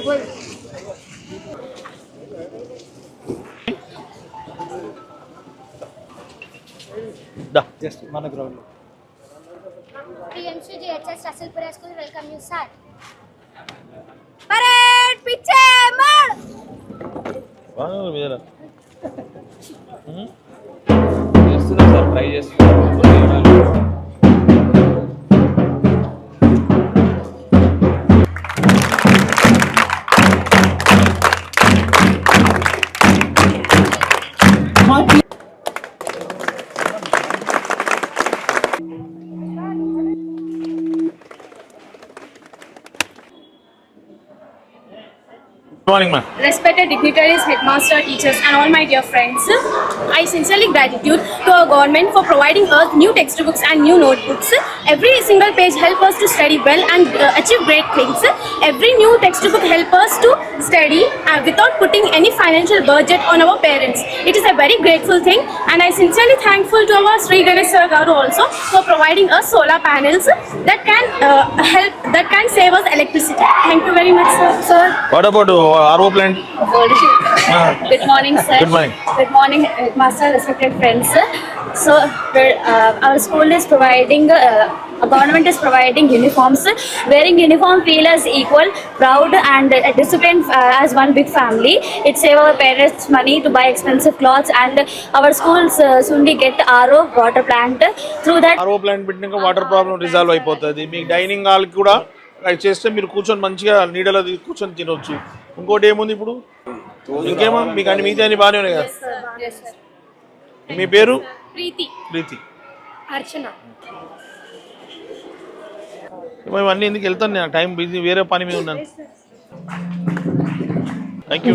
Just మన ground లో TMCGHS Rasulpura School welcome you sir. Parade piche mar. Wow మీదరా చేస్తున్నా సార్ ట్రై చేస్తున్నా Good morning, ma'am. Respected dignitaries, headmaster, teachers, and all my dear friends, I sincerely gratitude to our government for providing us new textbooks and new notebooks. Every single page help us to study well and achieve great things. Every new textbook help us to study without putting any financial budget on our parents. It is a very grateful thing, and I sincerely thankful to our Sri Ganesh Sir Garu also for providing us solar panels that can save us electricity. Thank you very much, sir. What about RO plant? Good morning, sir. Good morning. Good morning, master, respected friends. So, our school is providing, government is providing uniforms. Wearing uniform feel as equal, proud and disciplined as one big family. It save our parents money to buy expensive clothes, and our schools soon get RO water plant. Through that, RO plant పెట్టినాక water problem resolve అయిపోతుంది. మీ dining hall కూడా చేస్తే మీరు కూర్చొని మంచిగా నీడలో కూర్చొని తినొచ్చు. ఇంకోటి ఏముంది ఇప్పుడు ఇంకేమో మీకు అన్ని మిగతా అన్ని బాగానే ఉన్నాయి కదా. మీ పేరు? ప్రీతి. అర్చన. ఇవన్నీ ఎందుకు వెళ్తాను, నేను టైం బిజీ, వేరే పని మీద ఉన్నాను. Thank you.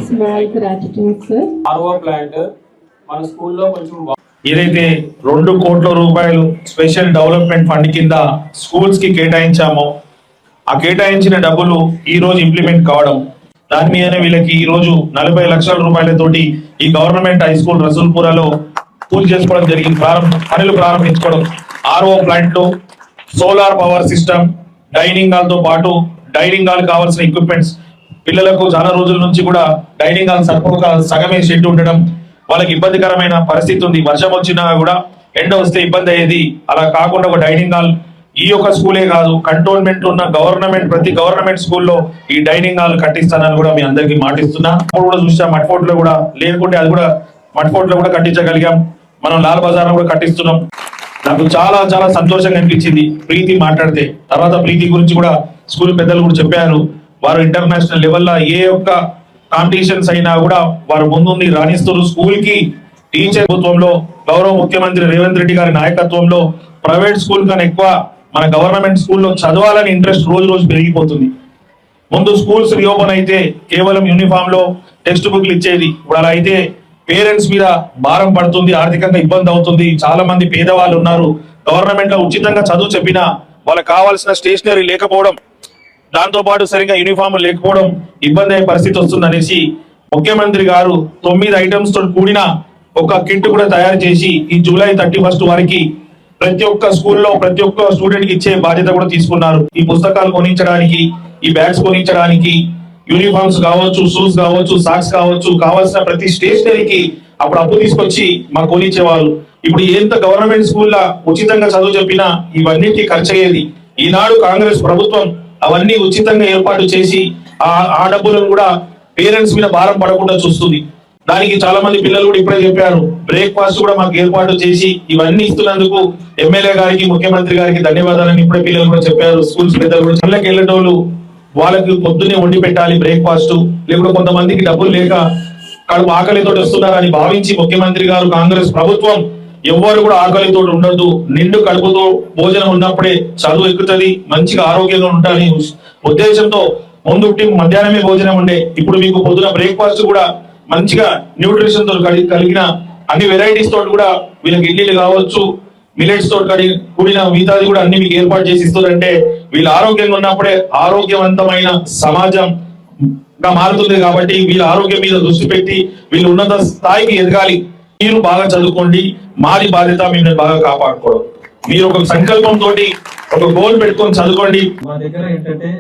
ఏదైతే 2 కోట్ల రూపాయలు స్పెషల్ డెవలప్మెంట్ ఫండ్ కింద స్కూల్స్ కి కేటాయించామో ఆ కేటాయించిన డబ్బులు ఈ రోజు ఇంప్లిమెంట్ కావడం, దాని మీదనే వీళ్ళకి ఈ రోజు 40 లక్షల రూపాయలతోటి ఈ గవర్నమెంట్ హై స్కూల్ రసూల్పురాలో పూజ చేసుకోవడం జరిగింది. పనులు ప్రారంభించుకోవడం. RO ప్లాంట్ లో solar power system, dining hall తో పాటు డైనింగ్ హాల్ కావాల్సిన ఎక్విప్మెంట్స్, పిల్లలకు చాలా రోజుల నుంచి కూడా డైనింగ్ హాల్ సరిపోక సగమే షెడ్ ఉండడం, వాళ్ళకి ఇబ్బందికరమైన పరిస్థితి ఉంది. వర్షం వచ్చినా కూడా ఎండ వస్తే ఇబ్బంది అయ్యేది. అలా కాకుండా ఒక డైనింగ్ హాల్ ఈ యొక్క స్కూలే కాదు, కంటోన్మెంట్ ఉన్న ప్రతి గవర్నమెంట్ స్కూల్లో ఈ డైనింగ్ హాల్ కట్టిస్తానని కూడా మీ అందరికి మాటిస్తున్నా. కూడా చూసాం మట్ఫోర్ట్ లో కూడా, లేకుంటే అది కూడా మట్ఫోర్ట్ లో కూడా కట్టించగలిగాం. మనం లాల్ బజార్ లో కూడా కట్టిస్తున్నాం. నాకు చాలా చాలా సంతోషంగా అనిపించింది ప్రీతి మాట్లాడితే. తర్వాత ప్రీతి గురించి కూడా స్కూల్ పెద్దలు కూడా చెప్పారు. వారు ఇంటర్నేషనల్ లెవెల్లో ఏ ఒక్క కాంపిటీషన్స్ అయినా కూడా వారు ముందుండి రాణిస్తారు. స్కూల్ కి టీచర్ ప్రభుత్వంలో గౌరవ ముఖ్యమంత్రి రేవంత్ రెడ్డి గారి నాయకత్వంలో ప్రైవేట్ స్కూల్ కన్నా ఎక్కువ మన గవర్నమెంట్ స్కూల్లో చదవాలని ఇంట్రెస్ట్ రోజు రోజు పెరిగిపోతుంది. ముందు స్కూల్స్ రీఓపెన్ అయితే కేవలం యూనిఫామ్ లో టెక్స్ట్ బుక్లు ఇచ్చేది. ఇప్పుడు అలా అయితే పేరెంట్స్ మీద భారం పడుతుంది, ఆర్థికంగా ఇబ్బంది అవుతుంది. చాలా మంది పేదవాళ్ళు ఉన్నారు. గవర్నమెంట్ లో ఉచితంగా చదువు చెప్పినా వాళ్ళకి కావాల్సిన స్టేషనరీ లేకపోవడం, దాంతో పాటు సరిగ్గా యూనిఫామ్ లేకపోవడం ఇబ్బంది అయ్యే పరిస్థితి వస్తుంది అనేసి ముఖ్యమంత్రి గారు 9 ఐటమ్స్ తో కూడిన ఒక కిట్ కూడా తయారు చేసి ఈ జూలై 31 వరకు ప్రతి ఒక్క స్కూల్లో ప్రతి ఒక్క స్టూడెంట్ కి ఇచ్చే బాధ్యత కూడా తీసుకున్నారు. ఈ పుస్తకాలు కొనించడానికి, ఈ బ్యాగ్స్ కొనించడానికి, యూనిఫామ్స్ కావచ్చు, షూస్ కావచ్చు, సాక్స్ కావచ్చు, కావాల్సిన ప్రతి స్టేషనరీకి అప్పుడు అప్పు తీసుకొచ్చి మాకు కొనిచ్చేవాళ్ళు. ఇప్పుడు ఎంత గవర్నమెంట్ స్కూల్లో ఉచితంగా చదువు చెప్పినా ఇవన్నిటికీ ఖర్చు అయ్యేది. ఈనాడు కాంగ్రెస్ ప్రభుత్వం అవన్నీ ఉచితంగా ఏర్పాటు చేసి ఆ డబ్బులను కూడా పేరెంట్స్ మీద భారం పడకుండా చూస్తుంది. దానికి చాలా మంది పిల్లలు కూడా ఇప్పుడే చెప్పారు, బ్రేక్ఫాస్ట్ కూడా మాకు ఏర్పాటు చేసి ఇవన్నీ ఇస్తున్నందుకు ఎమ్మెల్యే గారికి, ముఖ్యమంత్రి గారికి ధన్యవాదాలని ఇప్పుడే పిల్లలు కూడా చెప్పారు. స్కూల్స్ పెద్దలు కూడా చల్లకి వెళ్ళేటోళ్ళు వాళ్ళకి పొద్దున్నే వండి పెట్టాలి బ్రేక్ఫాస్ట్, లేకపోతే కొంతమందికి డబ్బులు లేక కడుపు ఆకలితో వస్తున్నారని భావించి ముఖ్యమంత్రి గారు, కాంగ్రెస్ ప్రభుత్వం ఎవ్వరు కూడా ఆకలితో ఉండొద్దు, నిండు కడుపుతో భోజనం ఉన్నప్పుడే చదువు ఎక్కుతుంది, మంచిగా ఆరోగ్యంగా ఉంటారని ఉద్దేశంతో ముందు మధ్యాహ్నమే భోజనం ఉండే. ఇప్పుడు మీకు పొద్దున బ్రేక్ఫాస్ట్ కూడా మంచిగా న్యూట్రిషన్ తో కలిగిన అన్ని వెరైటీస్ తోటి కూడా వీళ్ళకి ఇడ్లీలు కావచ్చు, మిలెట్స్ తోటి కూడిన మిగతాది కూడా అన్ని మీకు ఏర్పాటు చేసి ఇస్తారంటే వీళ్ళు ఆరోగ్యంగా ఉన్నప్పుడే ఆరోగ్యవంతమైన సమాజంగా మారుతుంది. కాబట్టి వీళ్ళ ఆరోగ్యం మీద దృష్టి పెట్టి వీళ్ళు ఉన్నత స్థాయికి ఎదగాలి. మీరు బాగా చదువుకోండి, మాది బాధ్యత మిమ్మల్ని బాగా కాపాడుకోవడం. మీరు ఒక సంకల్పం తోటి ఒక గోల్ పెట్టుకొని చదువుకోండి. మా దగ్గర ఏంటంటే